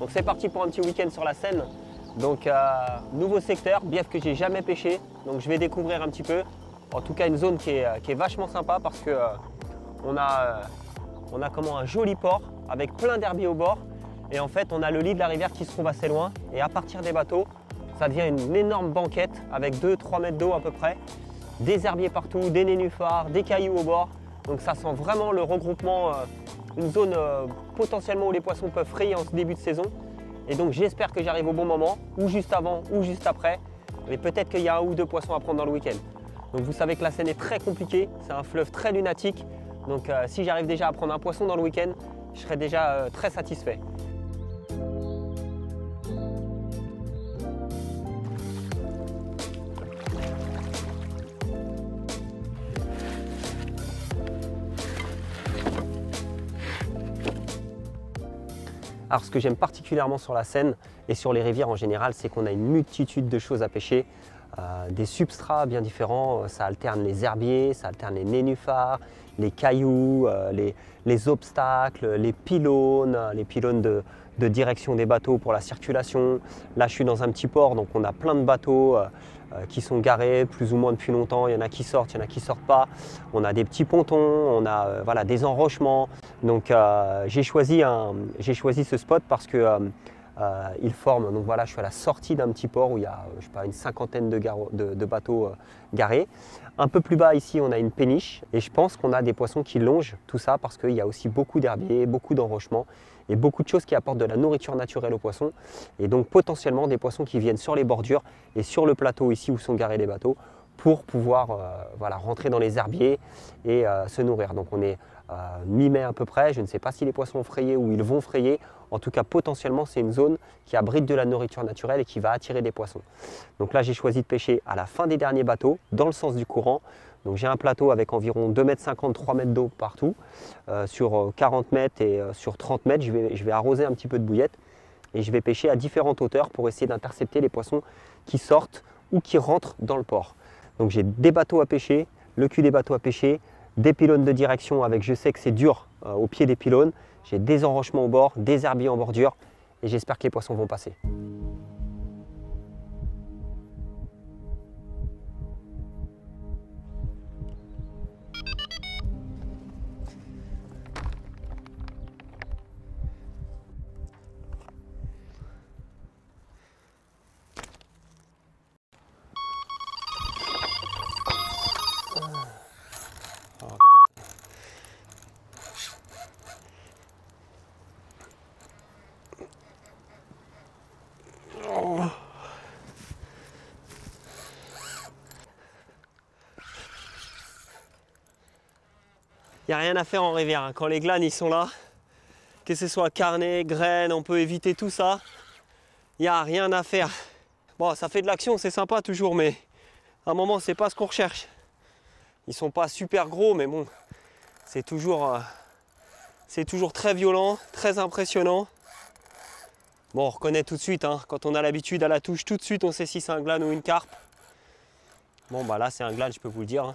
Donc c'est parti pour un petit week-end sur la Seine. Donc nouveau secteur, bief que j'ai jamais pêché. Donc je vais découvrir un petit peu. En tout cas une zone qui est vachement sympa parce que on a comment, un joli port avec plein d'herbiers au bord. Et en fait on a le lit de la rivière qui se trouve assez loin. Et à partir des bateaux, ça devient une énorme banquette avec 2-3 mètres d'eau à peu près. Des herbiers partout, des nénuphars, des cailloux au bord. Donc ça sent vraiment le regroupement, une zone potentiellement où les poissons peuvent frayer en ce début de saison. Et donc j'espère que j'arrive au bon moment, ou juste avant, ou juste après. Et peut-être qu'il y a un ou deux poissons à prendre dans le week-end. Donc vous savez que la Seine est très compliquée, c'est un fleuve très lunatique. Donc si j'arrive déjà à prendre un poisson dans le week-end, je serai déjà très satisfait. Alors ce que j'aime particulièrement sur la Seine et sur les rivières en général, c'est qu'on a une multitude de choses à pêcher, des substrats bien différents, ça alterne les herbiers, ça alterne les nénuphars, les cailloux, les obstacles, les pylônes de direction des bateaux pour la circulation. Là je suis dans un petit port, donc on a plein de bateaux qui sont garés plus ou moins depuis longtemps, il y en a qui sortent, il y en a qui ne sortent pas. On a des petits pontons, on a voilà, des enrochements. Donc j'ai choisi ce spot parce que il forme, donc voilà, je suis à la sortie d'un petit port où il y a je sais pas, une cinquantaine de bateaux garés. Un peu plus bas ici on a une péniche et je pense qu'on a des poissons qui longent tout ça parce qu'il y a aussi beaucoup d'herbiers, beaucoup d'enrochements et beaucoup de choses qui apportent de la nourriture naturelle aux poissons et donc potentiellement des poissons qui viennent sur les bordures et sur le plateau ici où sont garés les bateaux pour pouvoir voilà, rentrer dans les herbiers et se nourrir. Donc on est mi-mai à peu près, je ne sais pas si les poissons ont frayé ou ils vont frayer. En tout cas potentiellement c'est une zone qui abrite de la nourriture naturelle et qui va attirer des poissons. Donc là j'ai choisi de pêcher à la fin des derniers bateaux dans le sens du courant. Donc j'ai un plateau avec environ 2,50 m, 3 mètres d'eau partout, sur 40 mètres et sur 30 mètres, je vais arroser un petit peu de bouillette et je vais pêcher à différentes hauteurs pour essayer d'intercepter les poissons qui sortent ou qui rentrent dans le port. Donc j'ai des bateaux à pêcher, le cul des bateaux à pêcher, des pylônes de direction avec, je sais que c'est dur au pied des pylônes, j'ai des enrochements au bord, des herbiers en bordure et j'espère que les poissons vont passer. Il n'y a rien à faire en rivière, hein. Quand les glanes ils sont là, que ce soit carnet, graines, on peut éviter tout ça. Il n'y a rien à faire. Bon, ça fait de l'action, c'est sympa toujours, mais à un moment, c'est pas ce qu'on recherche. Ils sont pas super gros, mais bon, c'est toujours très violent, très impressionnant. Bon, on reconnaît tout de suite, hein, quand on a l'habitude à la touche, tout de suite, on sait si c'est un glane ou une carpe. Bon, bah là, c'est un glane, je peux vous le dire, hein.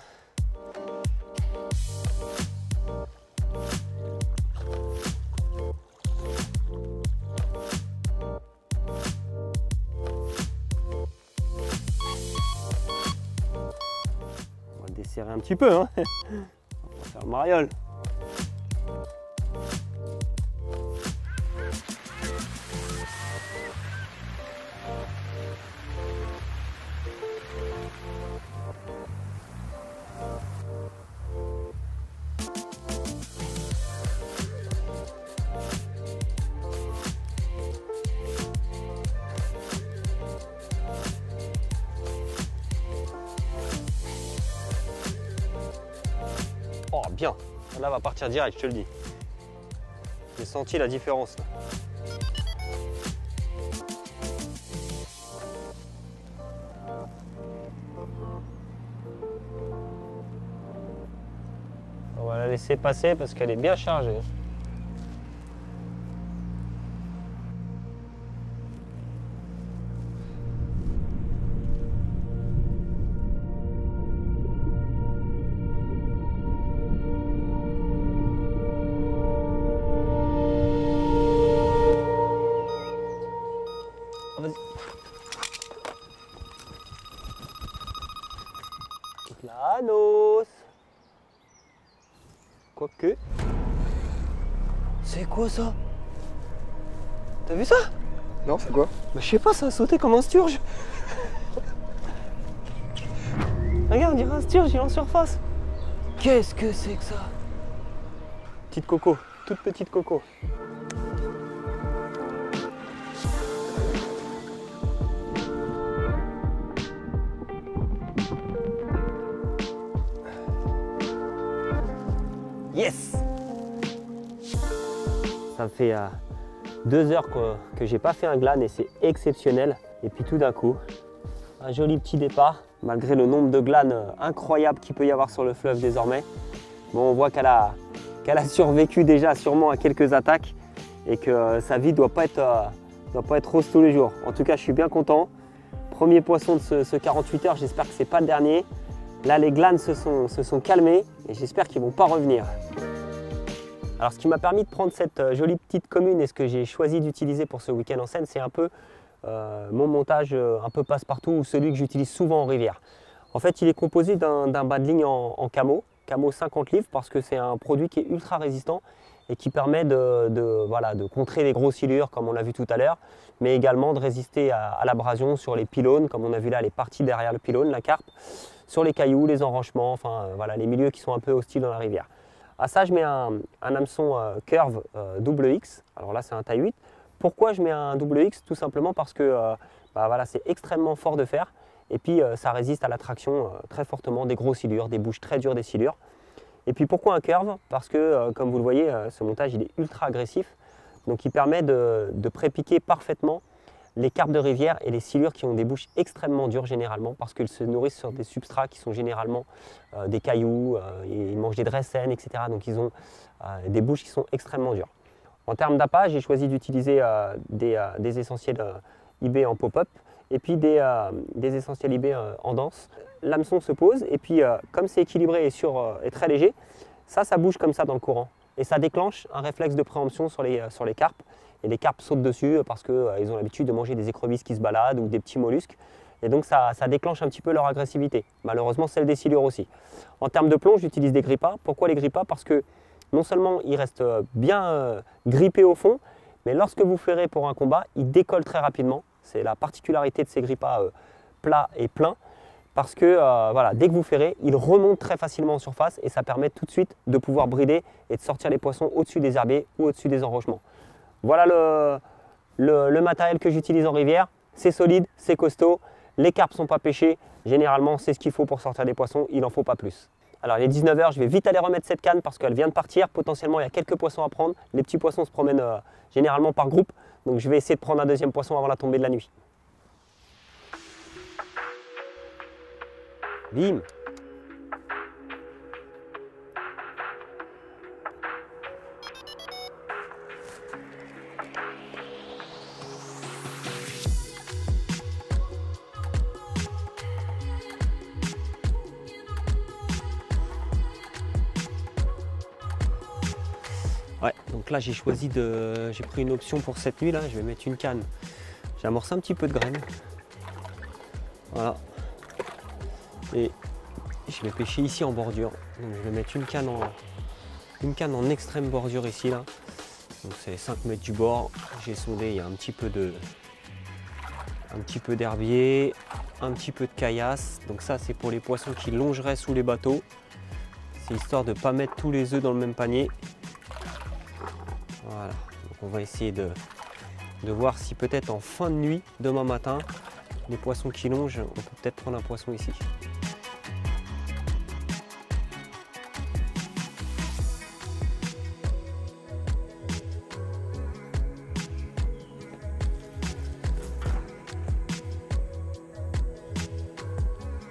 Serrer un petit peu, hein. On va faire le mariole. Oh bien, là va partir direct, je te le dis. J'ai senti la différence. Là. On va la laisser passer parce qu'elle est bien chargée. Planos. Quoique. C'est quoi ça? T'as vu ça? Non, c'est quoi? Bah, je sais pas, ça a sauté comme un sturge. Regarde, on dirait un sturge, il est en surface. Qu'est-ce que c'est que ça? Petite coco, toute petite coco. Yes! Ça fait 2 heures que j'ai pas fait un glane et c'est exceptionnel. Et puis tout d'un coup, un joli petit départ, malgré le nombre de glanes incroyables qu'il peut y avoir sur le fleuve désormais. Bon, on voit qu'elle a survécu déjà sûrement à quelques attaques et que sa vie doit pas être rose tous les jours. En tout cas, je suis bien content. Premier poisson de ce 48 heures, j'espère que c'est pas le dernier. Là, les glanes se sont calmées et j'espère qu'ils vont pas revenir. Alors, ce qui m'a permis de prendre cette jolie petite commune et ce que j'ai choisi d'utiliser pour ce week-end en Seine, c'est un peu mon montage un peu passe-partout ou celui que j'utilise souvent en rivière. En fait, il est composé d'un bas de ligne en camo 50 livres parce que c'est un produit qui est ultra résistant et qui permet de contrer les grosses silures comme on l'a vu tout à l'heure, mais également de résister à l'abrasion sur les pylônes, comme on a vu là, les parties derrière le pylône, la carpe, sur les cailloux, les enrochements, enfin voilà, les milieux qui sont un peu hostiles dans la rivière. À ça, je mets un hameçon curve double X. Alors là, c'est un taille 8. Pourquoi je mets un double X? Tout simplement parce que voilà, c'est extrêmement fort de fer. Et puis, ça résiste à la traction très fortement des gros silures, des bouches très dures des silures. Et puis, pourquoi un curve? Parce que, comme vous le voyez, ce montage, il est ultra agressif. Donc, il permet de pré-piquer parfaitement les carpes de rivière et les silures qui ont des bouches extrêmement dures généralement parce qu'ils se nourrissent sur des substrats qui sont généralement des cailloux, ils mangent des dressènes, etc. Donc ils ont des bouches qui sont extrêmement dures. En termes d'appât, j'ai choisi d'utiliser des essentiels IB en pop-up et puis des essentiels IB en danse. L'hameçon se pose et puis comme c'est équilibré et très léger, ça bouge comme ça dans le courant. Et ça déclenche un réflexe de préemption sur les carpes. Et les carpes sautent dessus parce qu'ils ont l'habitude de manger des écrevisses qui se baladent ou des petits mollusques. Et donc ça déclenche un petit peu leur agressivité. Malheureusement, celle des silures aussi. En termes de plomb, j'utilise des grippas. Pourquoi les grippas? Parce que non seulement ils restent bien grippés au fond, mais lorsque vous ferez pour un combat, ils décollent très rapidement. C'est la particularité de ces grippas plats et pleins. Parce que voilà, dès que vous ferrez, ils remontent très facilement en surface et ça permet tout de suite de pouvoir brider et de sortir les poissons au-dessus des herbiers ou au-dessus des enrochements. Voilà le matériel que j'utilise en rivière. C'est solide, c'est costaud. Les carpes ne sont pas pêchées. Généralement, c'est ce qu'il faut pour sortir des poissons. Il n'en faut pas plus. Alors, il est 19 h. Je vais vite aller remettre cette canne parce qu'elle vient de partir. Potentiellement, il y a quelques poissons à prendre. Les petits poissons se promènent généralement par groupe. Donc, je vais essayer de prendre un deuxième poisson avant la tombée de la nuit. Bim! Ouais, donc là j'ai pris une option pour cette nuit là, je vais mettre une canne. J'ai amorcé un petit peu de graines. Voilà. Et je vais pêcher ici en bordure. Donc je vais mettre une canne en extrême bordure ici là. Donc c'est 5 mètres du bord. J'ai sondé, il y a un petit peu d'herbier, un petit peu de caillasse. Donc ça c'est pour les poissons qui longeraient sous les bateaux. C'est histoire de ne pas mettre tous les œufs dans le même panier. Voilà, donc on va essayer de voir si peut-être en fin de nuit, demain matin, les poissons qui longent, on peut peut-être prendre un poisson ici.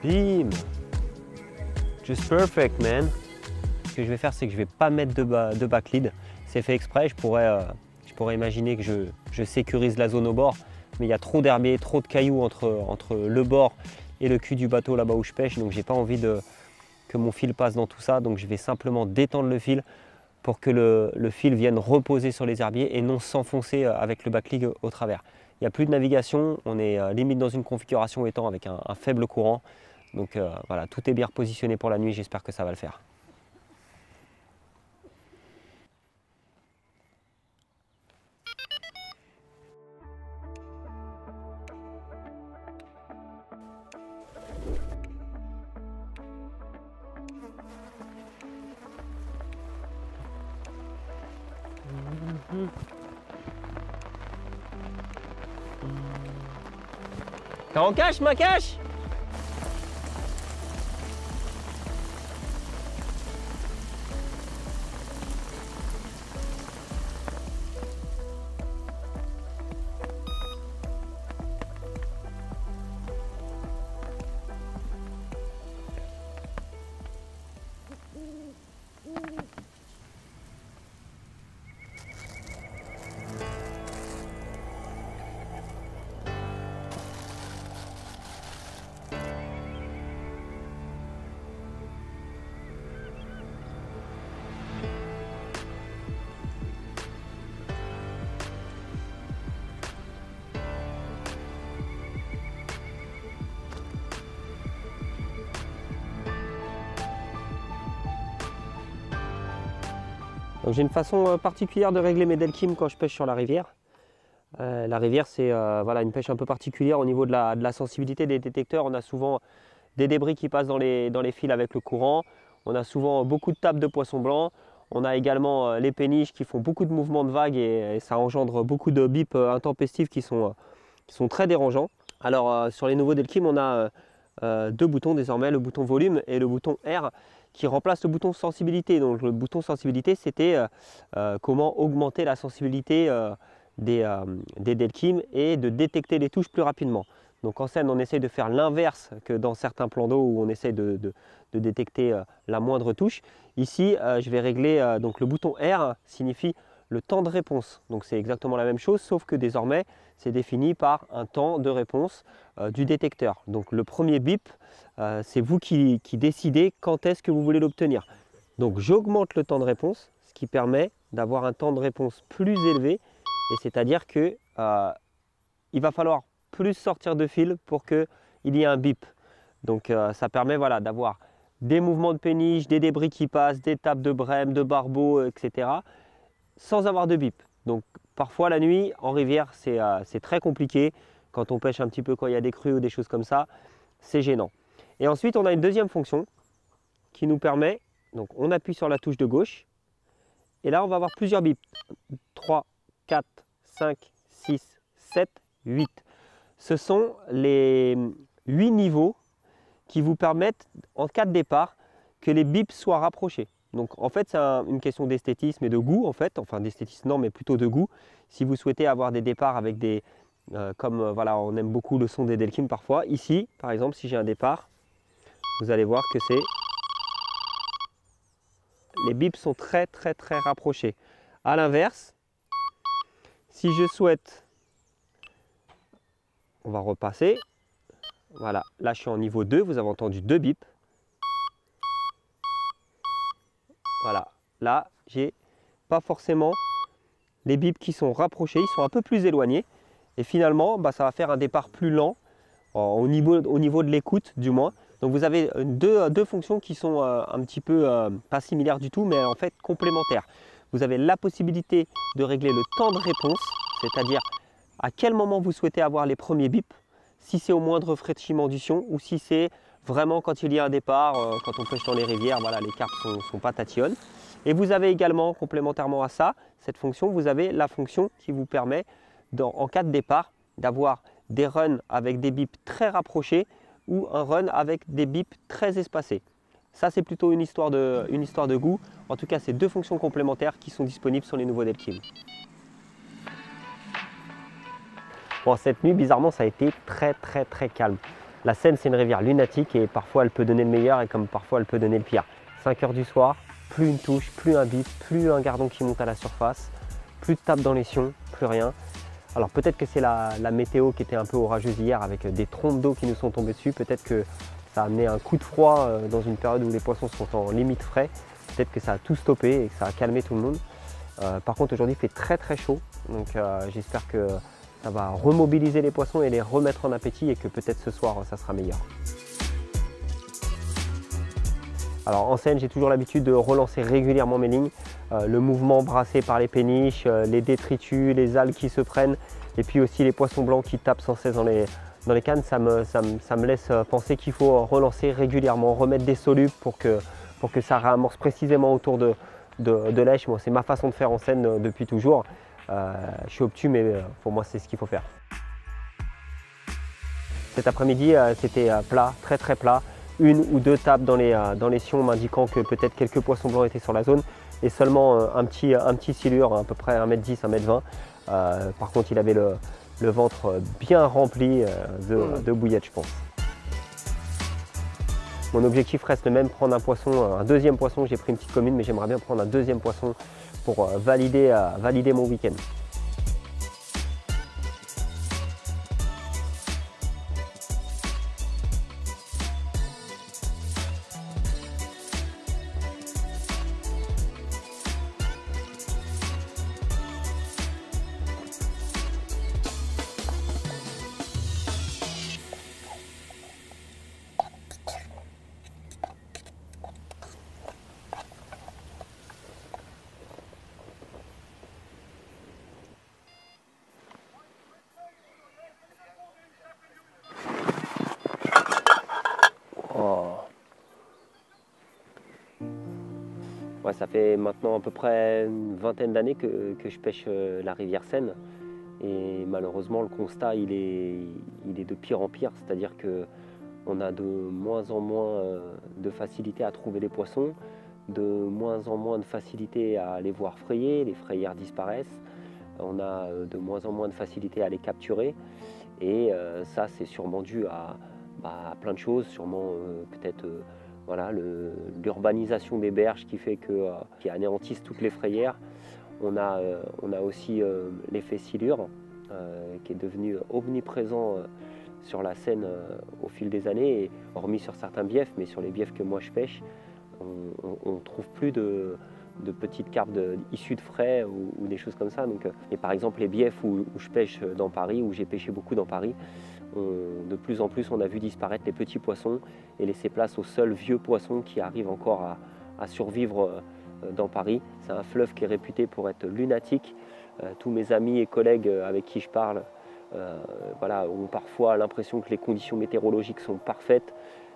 Bim! Just perfect, man! Ce que je vais faire, c'est que je vais pas mettre de backlead. C'est fait exprès, je pourrais imaginer que je sécurise la zone au bord, mais il y a trop d'herbiers, trop de cailloux entre le bord et le cul du bateau là-bas où je pêche, donc j'ai pas envie que mon fil passe dans tout ça, donc je vais simplement détendre le fil pour que le fil vienne reposer sur les herbiers et non s'enfoncer avec le backlead au travers. Il n'y a plus de navigation, on est limite dans une configuration étang avec un faible courant, Donc voilà, tout est bien repositionné pour la nuit, j'espère que ça va le faire. T'es en cache, ma cache? J'ai une façon particulière de régler mes delkim quand je pêche sur la rivière. La rivière, c'est voilà, une pêche un peu particulière au niveau de la sensibilité des détecteurs. On a souvent des débris qui passent dans les fils avec le courant. On a souvent beaucoup de tapes de poissons blancs. On a également les péniches qui font beaucoup de mouvements de vagues et ça engendre beaucoup de bips intempestifs qui sont très dérangeants. Alors sur les nouveaux delkim, on a deux boutons désormais, le bouton volume et le bouton R, qui remplace le bouton sensibilité. Donc le bouton sensibilité, c'était comment augmenter la sensibilité des delkim et de détecter les touches plus rapidement. Donc en scène, on essaye de faire l'inverse que dans certains plans d'eau où on essaye de détecter la moindre touche. Ici, je vais régler, donc le bouton R signifie le temps de réponse. Donc c'est exactement la même chose, sauf que désormais, c'est défini par un temps de réponse du détecteur. Donc le premier bip, c'est vous qui décidez quand est-ce que vous voulez l'obtenir. Donc j'augmente le temps de réponse, ce qui permet d'avoir un temps de réponse plus élevé. Et c'est-à-dire que il va falloir plus sortir de fil pour qu'il y ait un bip. Donc ça permet voilà, d'avoir des mouvements de péniche, des débris qui passent, des tapes de brème, de barbeaux, etc. sans avoir de bip. Donc parfois la nuit en rivière c'est très compliqué. Quand on pêche un petit peu quand il y a des crues ou des choses comme ça, c'est gênant. Et ensuite on a une deuxième fonction qui nous permet, donc on appuie sur la touche de gauche et là on va avoir plusieurs bips. 3, 4, 5, 6, 7, 8. Ce sont les 8 niveaux qui vous permettent en cas de départ que les bips soient rapprochés. Donc en fait c'est une question d'esthétisme et de goût en fait, enfin d'esthétisme non mais plutôt de goût. Si vous souhaitez avoir des départs avec des, voilà, on aime beaucoup le son des delkim parfois. Ici par exemple si j'ai un départ, vous allez voir que les bips sont très rapprochés. A l'inverse, si je souhaite, on va repasser, voilà, là je suis en niveau 2, vous avez entendu 2 bips. Voilà, là j'ai pas forcément les bips qui sont rapprochés, ils sont un peu plus éloignés. Et finalement, ça va faire un départ plus lent, au niveau de l'écoute du moins. Donc vous avez deux fonctions qui sont un petit peu, pas similaires du tout, mais en fait complémentaires. Vous avez la possibilité de régler le temps de réponse, c'est-à-dire à quel moment vous souhaitez avoir les premiers bips, si c'est au moindre fraîchissement du son ou si c'est vraiment quand il y a un départ, quand on pêche dans les rivières, voilà, les carpes sont pas tatillonnes. Et vous avez également, complémentairement à ça, cette fonction, vous avez la fonction qui vous permet, en cas de départ, d'avoir des runs avec des bips très rapprochés ou un run avec des bips très espacés. Ça, c'est plutôt une histoire de goût. En tout cas, c'est deux fonctions complémentaires qui sont disponibles sur les nouveaux delkim. Bon, cette nuit, bizarrement, ça a été très calme. La Seine, c'est une rivière lunatique et parfois elle peut donner le meilleur et comme parfois elle peut donner le pire. 5 h du soir, plus une touche, plus un bip, plus un gardon qui monte à la surface, plus de tape dans les sions, plus rien. Alors peut-être que c'est la météo qui était un peu orageuse hier avec des trompes d'eau qui nous sont tombées dessus. Peut-être que ça a amené un coup de froid dans une période où les poissons sont en limite frais. Peut-être que ça a tout stoppé et que ça a calmé tout le monde. Par contre aujourd'hui il fait très chaud, donc j'espère que ça va remobiliser les poissons et les remettre en appétit et que peut-être ce soir ça sera meilleur. Alors en Seine, j'ai toujours l'habitude de relancer régulièrement mes lignes. Le mouvement brassé par les péniches, les détritus, les algues qui se prennent, et puis aussi les poissons blancs qui tapent sans cesse dans les cannes, ça me laisse penser qu'il faut relancer régulièrement, remettre des solubles pour que ça réamorce précisément autour de lèche. Moi, c'est ma façon de faire en Seine depuis toujours. Je suis obtus, mais pour moi, c'est ce qu'il faut faire. Cet après-midi, c'était plat, très très plat. Une ou deux tapes dans les sions m'indiquant que peut-être quelques poissons blancs étaient sur la zone et seulement un petit silure, à peu près 1,10 m, 1,20 m. Par contre, il avait le ventre bien rempli de bouillettes, je pense. Mon objectif reste le même, prendre un deuxième poisson. J'ai pris une petite commune, mais j'aimerais bien prendre un deuxième poisson pour valider mon week-end. Ouais, ça fait maintenant à peu près une vingtaine d'années que je pêche la rivière Seine. Et malheureusement, le constat, il est de pire en pire. C'est-à-dire qu'on a de moins en moins de facilité à trouver les poissons, de moins en moins de facilité à les voir frayer, les frayères disparaissent. On a de moins en moins de facilité à les capturer. Et ça, c'est sûrement dû à plein de choses, sûrement peut-être voilà, l'urbanisation des berges qui anéantissent toutes les frayères. On a aussi l'effet silure qui est devenu omniprésent sur la Seine au fil des années, et hormis sur certains biefs, mais sur les biefs que moi je pêche, on ne trouve plus de petites carpes issues de frais ou des choses comme ça. Donc, et par exemple les biefs où je pêche dans Paris, où j'ai pêché beaucoup dans Paris, de plus en plus on a vu disparaître les petits poissons et laisser place aux seuls vieux poissons qui arrivent encore à survivre dans Paris. C'est un fleuve qui est réputé pour être lunatique. Tous mes amis et collègues avec qui je parle voilà, ont parfois l'impression que les conditions météorologiques sont parfaites,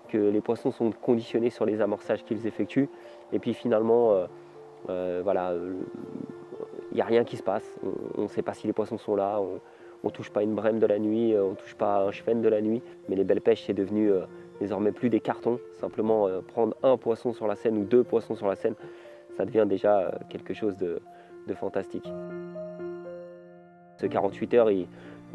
que les poissons sont conditionnés sur les amorçages qu'ils effectuent, et puis finalement voilà, il n'y a rien qui se passe. On ne sait pas si les poissons sont là, on ne touche pas une brème de la nuit, on ne touche pas un chevenne de la nuit, mais les belles pêches, c'est devenu désormais plus des cartons. Simplement prendre un poisson sur la Seine ou deux poissons sur la Seine, ça devient déjà quelque chose de fantastique. Ce 48 heures, il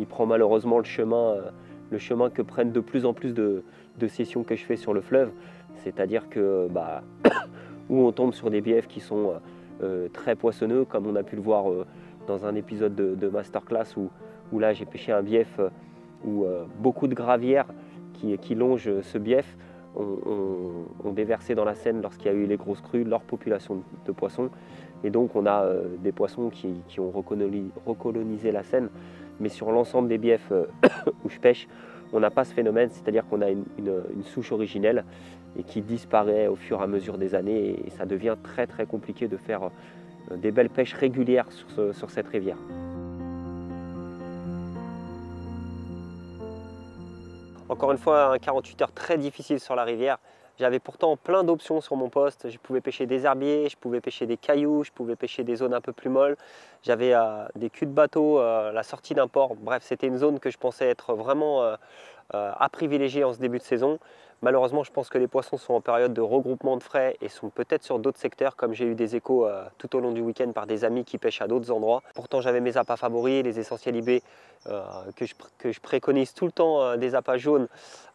prend malheureusement le chemin que prennent de plus en plus de sessions que je fais sur le fleuve. C'est-à-dire que où on tombe sur des biefs qui sont très poissonneux, comme on a pu le voir dans un épisode de Masterclass où là j'ai pêché un bief où beaucoup de gravières qui longent ce bief ont déversé dans la Seine lorsqu'il y a eu les grosses crues, leur population de poissons. Et donc on a des poissons qui ont recolonisé la Seine. Mais sur l'ensemble des biefs où je pêche, on n'a pas ce phénomène, c'est-à-dire qu'on a une souche originelle et qui disparaît au fur et à mesure des années, et ça devient très très compliqué de faire des belles pêches régulières sur cette rivière. Encore une fois, un 48 heures très difficile sur la rivière. J'avais pourtant plein d'options sur mon poste. Je pouvais pêcher des herbiers, je pouvais pêcher des cailloux, je pouvais pêcher des zones un peu plus molles. J'avais des culs de bateau, la sortie d'un port. Bref, c'était une zone que je pensais être vraiment à privilégier en ce début de saison. Malheureusement, je pense que les poissons sont en période de regroupement de frais et sont peut-être sur d'autres secteurs, comme j'ai eu des échos tout au long du week-end par des amis qui pêchent à d'autres endroits. Pourtant, j'avais mes appâts favoris, les essentiels IB que je préconise tout le temps, des appâts jaunes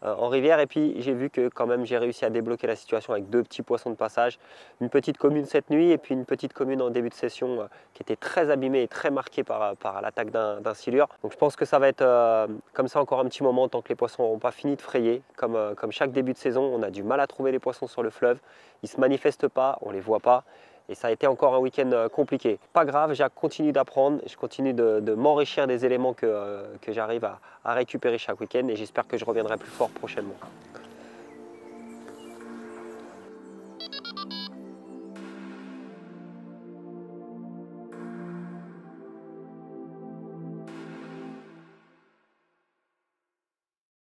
en rivière. Et puis, j'ai vu que quand même, j'ai réussi à débloquer la situation avec deux petits poissons de passage. Une petite commune cette nuit et puis une petite commune en début de session qui était très abîmée et très marquée par l'attaque d'un silure. Donc, je pense que ça va être comme ça encore un petit moment tant que les poissons n'auront pas fini de frayer. Comme chaque début de saison, on a du mal à trouver les poissons sur le fleuve. Ils ne se manifestent pas, on ne les voit pas. Et ça a été encore un week-end compliqué. Pas grave, je continue d'apprendre, je continue de m'enrichir des éléments que j'arrive à récupérer chaque week-end, et j'espère que je reviendrai plus fort prochainement.